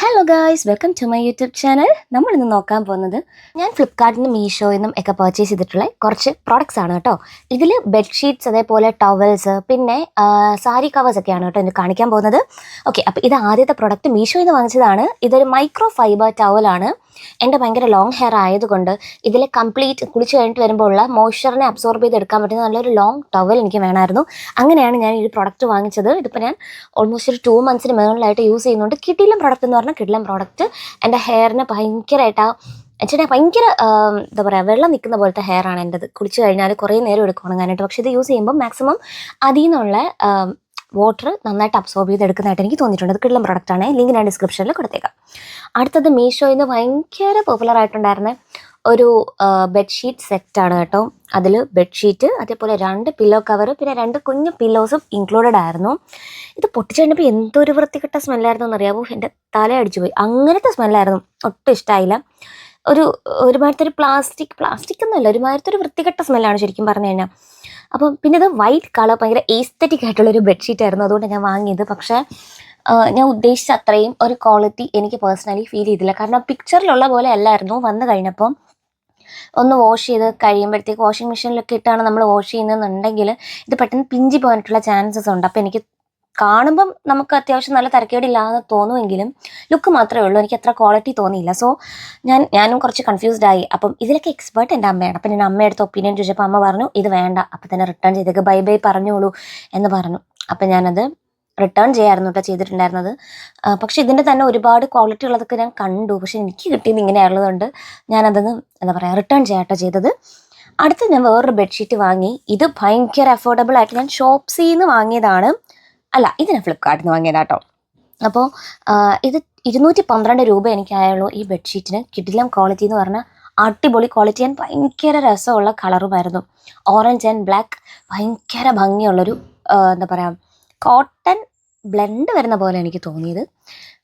Hello guys, welcome to my YouTube channel. നമ്മളിന്ന് നോക്കാൻ പോകുന്നത് ഞാൻ ഫ്ലിപ്കാർട്ടിൽ നിന്നും മീഷോയിൽ നിന്നും ഒക്കെ പർച്ചേസ് ചെയ്തിട്ടുള്ള കുറച്ച് പ്രോഡക്റ്റ്സ് ആണ് കേട്ടോ. ഇതിൽ ബെഡ്ഷീറ്റ്സ്, അതേപോലെ ടവൽസ്, പിന്നെ സാരി കവേഴ്സ് ഒക്കെയാണ് കേട്ടോ ഇന്ന് കാണിക്കാൻ പോകുന്നത്. ഓക്കെ, അപ്പോൾ ഇത് ആദ്യത്തെ പ്രോഡക്റ്റ് മീഷോയിൽ നിന്ന് വാങ്ങിച്ചതാണ്. ഇതൊരു മൈക്രോ ഫൈബർ ടവലാണ്. എൻ്റെ ഭയങ്കര ലോങ് ഹെയർ ആയതുകൊണ്ട് ഇതിൽ കംപ്ലീറ്റ് കുളിച്ച് കഴിഞ്ഞിട്ട് വരുമ്പോൾ ഉള്ള മോയ്സ്ചറിനെ അബ്സോർബ് ചെയ്തെടുക്കാൻ പറ്റുന്ന നല്ലൊരു ലോങ് ടവൽ എനിക്ക് വേണമായിരുന്നു. അങ്ങനെയാണ് ഞാൻ ഈ പ്രോഡക്റ്റ് വാങ്ങിച്ചത്. ഇതിപ്പോൾ ഞാൻ ഓൾമോസ്റ്റ് ഒരു 2 months മുകളിലായിട്ട് യൂസ് ചെയ്യുന്നുണ്ട്. കിടിലം പ്രോഡക്റ്റ് എന്ന് പറഞ്ഞാൽ കിടിലം പ്രോഡക്റ്റ്. എൻ്റെ ഹെയറിന് ഭയങ്കരമായിട്ട് വെച്ചാൽ ഭയങ്കര എന്താ പറയുക, വെള്ളം നിൽക്കുന്ന പോലത്തെ ഹെയറാണ് എൻ്റെത്. കുളിച്ച് കഴിഞ്ഞാൽ കുറേ നേരം എടുക്കും ഉണങ്ങാനായിട്ട്. പക്ഷേ ഇത് യൂസ് ചെയ്യുമ്പോൾ മാക്സിമം അതിൽ നിന്നുള്ള വാട്ടർ നന്നായിട്ട് അബ്സോർബ് ചെയ്തെടുക്കുന്നതായിട്ട് എനിക്ക് തോന്നിയിട്ടുണ്ട്. അത് കിടിലം പ്രോഡക്റ്റാണ്. ലിങ്ക് ഞാൻ ഡിസ്ക്രിപ്ഷനിൽ കൊടുത്തേക്കാം. അടുത്തത് മീഷോയിൽ നിന്ന് ഭയങ്കര പോപ്പുലർ ആയിട്ടുണ്ടായിരുന്ന ഒരു ബെഡ്ഷീറ്റ് സെറ്റാണ് കേട്ടോ. അതിൽ ബെഡ്ഷീറ്റ്, അതേപോലെ 2 പില്ലോ കവർ, പിന്നെ 2 കുഞ്ഞു പില്ലോസും ഇൻക്ലൂഡഡ് ആയിരുന്നു. ഇത് പൊട്ടിച്ച് കഴിഞ്ഞപ്പോൾ എന്തൊരു വൃത്തികെട്ട സ്മെല്ലായിരുന്നു എന്നറിയാമോ. എൻ്റെ തല അടിച്ചു പോയി. അങ്ങനത്തെ സ്മെല്ലായിരുന്നു. ഒട്ടും ഇഷ്ടമായില്ല. ഒരുമാതിരത്തെ ഒരു പ്ലാസ്റ്റിക് ഒന്നുമല്ല, ഒരുമാതിരത്തെ ഒരു വൃത്തികെട്ട സ്മെല്ലാണ് ശരിക്കും പറഞ്ഞു കഴിഞ്ഞാൽ. അപ്പം പിന്നെ ഇത് വൈറ്റ് കളർ, ഭയങ്കര എസ്തെറ്റിക് ആയിട്ടുള്ളൊരു ബെഡ്ഷീറ്റ് ആയിരുന്നു. അതുകൊണ്ട് ഞാൻ വാങ്ങിയത്. പക്ഷേ ഞാൻ ഉദ്ദേശിച്ച അത്രയും ഒരു ക്വാളിറ്റി എനിക്ക് പേഴ്സണലി ഫീൽ ചെയ്തില്ല. കാരണം പിക്ചറിലുള്ള പോലെ അല്ലായിരുന്നു. വന്നു കഴിഞ്ഞപ്പം ഒന്ന് വാഷ് ചെയ്ത് കഴിയുമ്പോഴത്തേക്ക് വാഷിംഗ് മെഷീനിലൊക്കെ ഇട്ടാണ് നമ്മൾ വാഷ് ചെയ്യുന്നതെന്നുണ്ടെങ്കിൽ ഇത് പെട്ടെന്ന് പിഞ്ചി പോകാനായിട്ടുള്ള ചാൻസസ് ഉണ്ട്. അപ്പോൾ എനിക്ക് കാണുമ്പം നമുക്ക് അത്യാവശ്യം നല്ല തരക്കേടില്ലാന്ന് തോന്നുമെങ്കിലും ലുക്ക് മാത്രമേ ഉള്ളൂ. എനിക്ക് അത്ര ക്വാളിറ്റി തോന്നിയില്ല. സോ ഞാനും കുറച്ച് കൺഫ്യൂസ്ഡ് ആയി. അപ്പം ഇതിലൊക്കെ എക്സ്പേർട്ട് എൻ്റെ അമ്മയാണ്. അപ്പം ഞാൻ അമ്മയെടുത്ത് ഒപ്പീനിയൻ ചോദിച്ചപ്പോൾ അമ്മ പറഞ്ഞു ഇത് വേണ്ട, അപ്പം തന്നെ റിട്ടേൺ ചെയ്തേക്ക്, ബൈ ബൈ പറഞ്ഞോളൂ എന്ന് പറഞ്ഞു. അപ്പം ഞാനത് റിട്ടേൺ ചെയ്യായിരുന്നു കേട്ടോ ചെയ്തിട്ടുണ്ടായിരുന്നത്. പക്ഷേ ഇതിൻ്റെ തന്നെ ഒരുപാട് ക്വാളിറ്റി ഉള്ളതൊക്കെ ഞാൻ കണ്ടു. പക്ഷേ എനിക്ക് കിട്ടിയത് ഇങ്ങനെയുള്ളതുകൊണ്ട് ഞാനതൊന്ന് എന്താ പറയുക, റിട്ടേൺ ചെയ്യാട്ടോ ചെയ്തത്. അടുത്ത് ഞാൻ വേറൊരു ബെഡ്ഷീറ്റ് വാങ്ങി. ഇത് ഭയങ്കര അഫോർഡബിൾ ആയിട്ട് ഞാൻ ഷോപ്സിയിൽ നിന്ന് വാങ്ങിയതാണ്. അല്ല, ഇത് ഞാൻ ഫ്ലിപ്കാർട്ടിൽ നിന്ന് വാങ്ങിയതാട്ടോ. അപ്പോൾ ഇത് 212 രൂപ എനിക്കായുള്ളൂ ഈ ബെഡ്ഷീറ്റിന്. കിടിലം ക്വാളിറ്റി എന്ന് പറഞ്ഞാൽ അടിപൊളി ക്വാളിറ്റി. ഞാൻ ഭയങ്കര രസമുള്ള കളറുമായിരുന്നു. Orange and black. ഭയങ്കര ഭംഗിയുള്ളൊരു എന്താ പറയുക, കോട്ടൺ ബ്ലെൻഡ് വരുന്ന പോലെ എനിക്ക് തോന്നിയത്.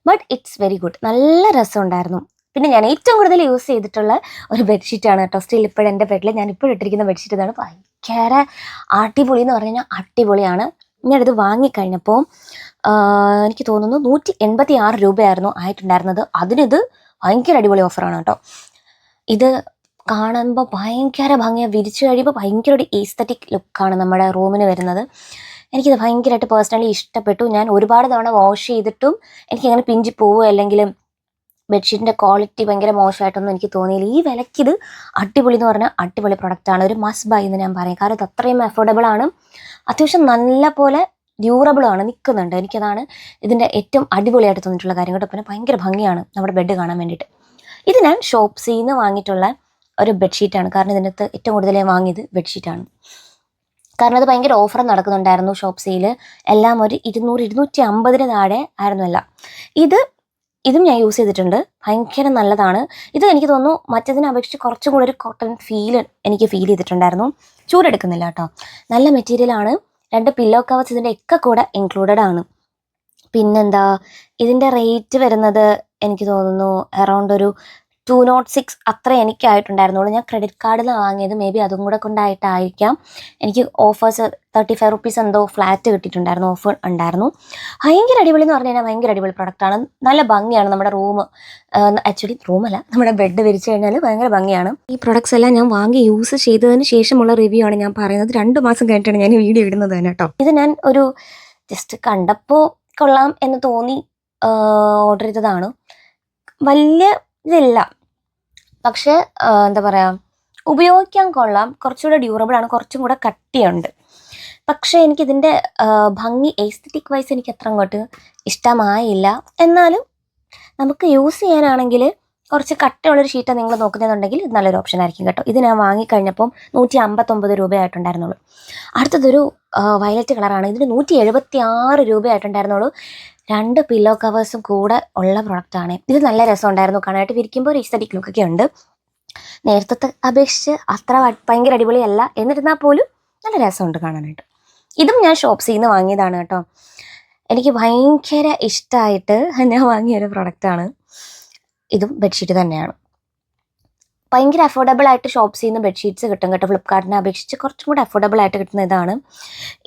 But it's very good. നല്ല രസമുണ്ടായിരുന്നു. പിന്നെ ഞാൻ ഏറ്റവും കൂടുതൽ യൂസ് ചെയ്തിട്ടുള്ള ഒരു ബെഡ്ഷീറ്റാണ് കേട്ടോ. സ്റ്റിൽ ഇപ്പോഴും എൻ്റെ ബെഡിൽ ഞാൻ ഇപ്പോൾ ഇട്ടിരിക്കുന്ന ബെഡ്ഷീറ്റ് ഇതാണ്. ഭയങ്കര അടിപൊളി എന്ന് പറഞ്ഞു കഴിഞ്ഞാൽ അടിപൊളിയാണ്. ഞാനിത് വാങ്ങിക്കഴിഞ്ഞപ്പോൾ എനിക്ക് തോന്നുന്നു 186 രൂപയായിരുന്നു ആയിട്ടുണ്ടായിരുന്നത്. അതിനിത് ഭയങ്കര അടിപൊളി ഓഫറാണ് കേട്ടോ. ഇത് കാണുമ്പോൾ ഭയങ്കര ഭംഗിയാണ്. വിരിച്ചു കഴിയുമ്പോൾ ഭയങ്കര ഒരു ഈസ്തറ്റിക് ലുക്കാണ് നമ്മുടെ റൂമിന് വരുന്നത്. എനിക്കിത് ഭയങ്കരമായിട്ട് പേഴ്സണലി ഇഷ്ടപ്പെട്ടു. ഞാൻ ഒരുപാട് തവണ വാഷ് ചെയ്തിട്ടും എനിക്കങ്ങനെ പിഞ്ചി പോവുക അല്ലെങ്കിലും ബെഡ്ഷീറ്റിൻ്റെ ക്വാളിറ്റി ഭയങ്കര മോശമായിട്ടൊന്നും എനിക്ക് തോന്നിയില്ല. ഈ വിലയ്ക്കിത് അടിപൊളി എന്ന് പറഞ്ഞാൽ അടിപൊളി പ്രൊഡക്റ്റാണ്. ഒരു മസ്റ്റ് ബൈ എന്ന് ഞാൻ പറയും. കാരണം ഇത് അത്രയും അഫോർഡബിൾ ആണ്. അത്യാവശ്യം നല്ല പോലെ ഡ്യൂറബിളാണ്, നിൽക്കുന്നുണ്ട്. എനിക്കതാണ് ഇതിൻ്റെ ഏറ്റവും അടിപൊളിയായിട്ട് തോന്നിയിട്ടുള്ള കാര്യം കേട്ടോ. പിന്നെ ഭയങ്കര ഭംഗിയാണ് നമ്മുടെ ബെഡ് കാണാൻ വേണ്ടിയിട്ട്. ഇത് ഞാൻ ഷോപ്സിയിൽ നിന്ന് വാങ്ങിയിട്ടുള്ള ഒരു ബെഡ്ഷീറ്റാണ്. കാരണം ഇതിനകത്ത് ഏറ്റവും കൂടുതൽ ഞാൻ വാങ്ങിയത് ബെഡ്ഷീറ്റാണ്. കാരണം അത് ഭയങ്കര ഓഫർ നടക്കുന്നുണ്ടായിരുന്നു ഷോപ്സിയിൽ. എല്ലാം ഒരു 200-250 താഴെ ആയിരുന്നു എല്ലാം. ഇതും ഞാൻ യൂസ് ചെയ്തിട്ടുണ്ട്. ഭയങ്കര നല്ലതാണ്. ഇത് എനിക്ക് തോന്നുന്നു മറ്റതിനെ അപേക്ഷിച്ച് കുറച്ചും കൂടെ ഒരു കോട്ടൺ എനിക്ക് ഫീൽ ചെയ്തിട്ടുണ്ടായിരുന്നു. ചൂടെടുക്കുന്നില്ല കേട്ടോ. നല്ല മെറ്റീരിയലാണ്. 2 പില്ലോ കവേഴ്സ് ഇതിൻ്റെ ഒക്കെ കൂടെ ഇൻക്ലൂഡഡ് ആണ്. പിന്നെന്താ, ഇതിൻ്റെ റേറ്റ് വരുന്നത് എനിക്ക് തോന്നുന്നു അറൗണ്ട് ഒരു 206 അത്ര എനിക്കായിട്ടുണ്ടായിരുന്നുള്ളൂ. ഞാൻ ക്രെഡിറ്റ് കാർഡിൽ വാങ്ങിയത്. മേ ബി അതും കൂടെ കൊണ്ടായിട്ടായിരിക്കാം എനിക്ക് ഓഫേഴ്സ് 35 റുപ്പീസ് എന്തോ ഫ്ലാറ്റ് കിട്ടിയിട്ടുണ്ടായിരുന്നു, ഓഫർ ഉണ്ടായിരുന്നു. ഭയങ്കര അടിപൊളി എന്ന് പറഞ്ഞു കഴിഞ്ഞാൽ ഭയങ്കര അടിപൊളി പ്രൊഡക്റ്റാണ്. നല്ല ഭംഗിയാണ് നമ്മുടെ റൂം. ആക്ച്വലി റൂമല്ല, നമ്മുടെ ബെഡ് വിരിച്ചു കഴിഞ്ഞാൽ ഭയങ്കര ഭംഗിയാണ്. ഈ പ്രൊഡക്ട്സ് എല്ലാം ഞാൻ വാങ്ങി യൂസ് ചെയ്തതിന് ശേഷമുള്ള റിവ്യൂ ആണ് ഞാൻ പറയുന്നത്. 2 മാസം കഴിഞ്ഞിട്ടാണ് ഞാൻ ഈ വീഡിയോ ഇടുന്നത് തന്നെ കേട്ടോ. ഇത് ഞാൻ ഒരു ജസ്റ്റ് കണ്ടപ്പോൾ കൊള്ളാം എന്ന് തോന്നി ഓർഡർ ചെയ്തതാണ്. വലിയ ഇതില്ല, പക്ഷേ എന്താ പറയുക, ഉപയോഗിക്കാൻ കൊള്ളാം. കുറച്ചുകൂടെ ഡ്യൂറബിളാണ്, കുറച്ചും കൂടെ കട്ടിയുണ്ട്. പക്ഷേ എനിക്കിതിൻ്റെ ഭംഗി എസ്തെറ്റിക് വൈസ് എനിക്ക് അത്ര അങ്ങോട്ട് ഇഷ്ടമായില്ല. എന്നാലും നമുക്ക് യൂസ് ചെയ്യാനാണെങ്കിൽ കുറച്ച് കട്ടിയുള്ളൊരു ഷീറ്റാണ് നിങ്ങൾ നോക്കുന്നതെന്നുണ്ടെങ്കിൽ ഇത് നല്ലൊരു ഓപ്ഷൻ ആയിരിക്കും കേട്ടോ. ഇത് ഞാൻ വാങ്ങിക്കഴിഞ്ഞപ്പം 159 രൂപയായിട്ടുണ്ടായിരുന്നുള്ളൂ. അടുത്തതൊരു വയലറ്റ് കളറാണ്. ഇതിന് 176 രൂപയായിട്ടുണ്ടായിരുന്നുള്ളൂ. 2 പില്ലോ കവേഴ്സും കൂടെ ഉള്ള പ്രൊഡക്റ്റാണ്. ഇത് നല്ല രസമുണ്ടായിരുന്നു കാണാനായിട്ട്. വിരിക്കുമ്പോൾ ഒരു എസ്തെറ്റിക് ലുക്കൊക്കെ ഉണ്ട്. നേരത്തെ അപേക്ഷിച്ച് അത്ര ഭയങ്കര അടിപൊളിയല്ല, എന്നിരുന്നാൽ പോലും നല്ല രസമുണ്ട് കാണാനായിട്ട്. ഇതും ഞാൻ ഷോപ്സിൽ നിന്ന് വാങ്ങിയതാണ് കേട്ടോ. എനിക്ക് ഭയങ്കര ഇഷ്ടമായിട്ട് ഞാൻ വാങ്ങിയൊരു പ്രൊഡക്റ്റാണ്. ഇതും ബെഡ്ഷീറ്റ് തന്നെയാണ്. ഭയങ്കര അഫോർഡബിൾ ആയിട്ട് ഷോപ്സിൽ നിന്ന് ബെഡ്ഷീറ്റ്സ് കിട്ടും കേട്ടോ. ഫ്ലിപ്കാർട്ടിനെ അപേക്ഷിച്ച് കുറച്ചും കൂടെ അഫോർഡബിൾ ആയിട്ട് കിട്ടുന്ന ഇതാണ്.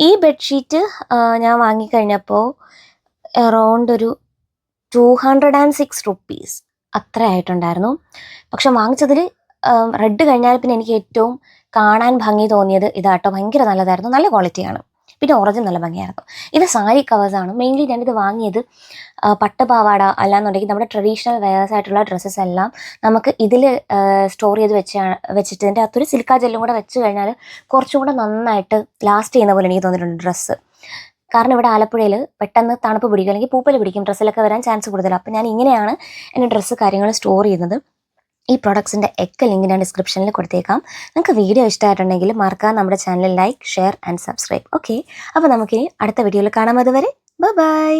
ഈ ബെഡ്ഷീറ്റ് ഞാൻ വാങ്ങിക്കഴിഞ്ഞപ്പോൾ അറൗണ്ട് ഒരു 206 rupees അത്ര ആയിട്ടുണ്ടായിരുന്നു. പക്ഷെ വാങ്ങിച്ചതിൽ റെഡ് കഴിഞ്ഞാൽ പിന്നെ എനിക്ക് ഏറ്റവും കാണാൻ ഭംഗി തോന്നിയത് ഇതാട്ടോ. ഭയങ്കര നല്ലതായിരുന്നു, നല്ല ക്വാളിറ്റിയാണ്. പിന്നെ ഓറഞ്ചും നല്ല ഭംഗിയായിരുന്നു. ഇത് സാരി കവേഴ്സാണ്. മെയിൻലി ഞാനിത് വാങ്ങിയത് പട്ടുപാവാട അല്ലാന്നുണ്ടെങ്കിൽ നമ്മുടെ ട്രഡീഷണൽ വെയേഴ്സ് ആയിട്ടുള്ള ഡ്രസ്സസ് എല്ലാം നമുക്ക് ഇതിൽ സ്റ്റോർ ചെയ്ത് വെച്ചിട്ട് ഇതിൻ്റെ അകത്തൊരു സിലിക്ക ജെല്ലും കൂടെ വെച്ച് കഴിഞ്ഞാൽ കുറച്ചും കൂടെ നന്നായിട്ട് ലാസ്റ്റ് ചെയ്യുന്ന പോലെ എനിക്ക് തോന്നിയിട്ടുണ്ട് ഡ്രസ്സ്. കാരണം ഇവിടെ ആലപ്പുഴയിൽ പെട്ടെന്ന് തണുപ്പ് പിടിക്കും, അല്ലെങ്കിൽ പൂപ്പൽ പിടിക്കും, ഡ്രസ്സിലൊക്കെ വരാൻ ചാൻസ് കൂടുതലാണ്. അപ്പോൾ ഞാൻ ഇങ്ങനെയാണ് എൻ്റെ ഡ്രസ്സ് കാര്യങ്ങൾ സ്റ്റോർ ചെയ്യുന്നത്. ഈ പ്രോഡക്ട്സിൻ്റെ ഒക്കെ ലിങ്ക് ഞാൻ ഡിസ്ക്രിപ്ഷനിൽ കൊടുത്തേക്കാം. നിങ്ങൾക്ക് വീഡിയോ ഇഷ്ടമായിട്ടുണ്ടെങ്കിൽ മറക്കാതെ നമ്മുടെ channel like, share and subscribe. Okay, അപ്പോൾ നമുക്കിനി അടുത്ത വീഡിയോയിൽ കാണാം. അതുവരെ ബൈ.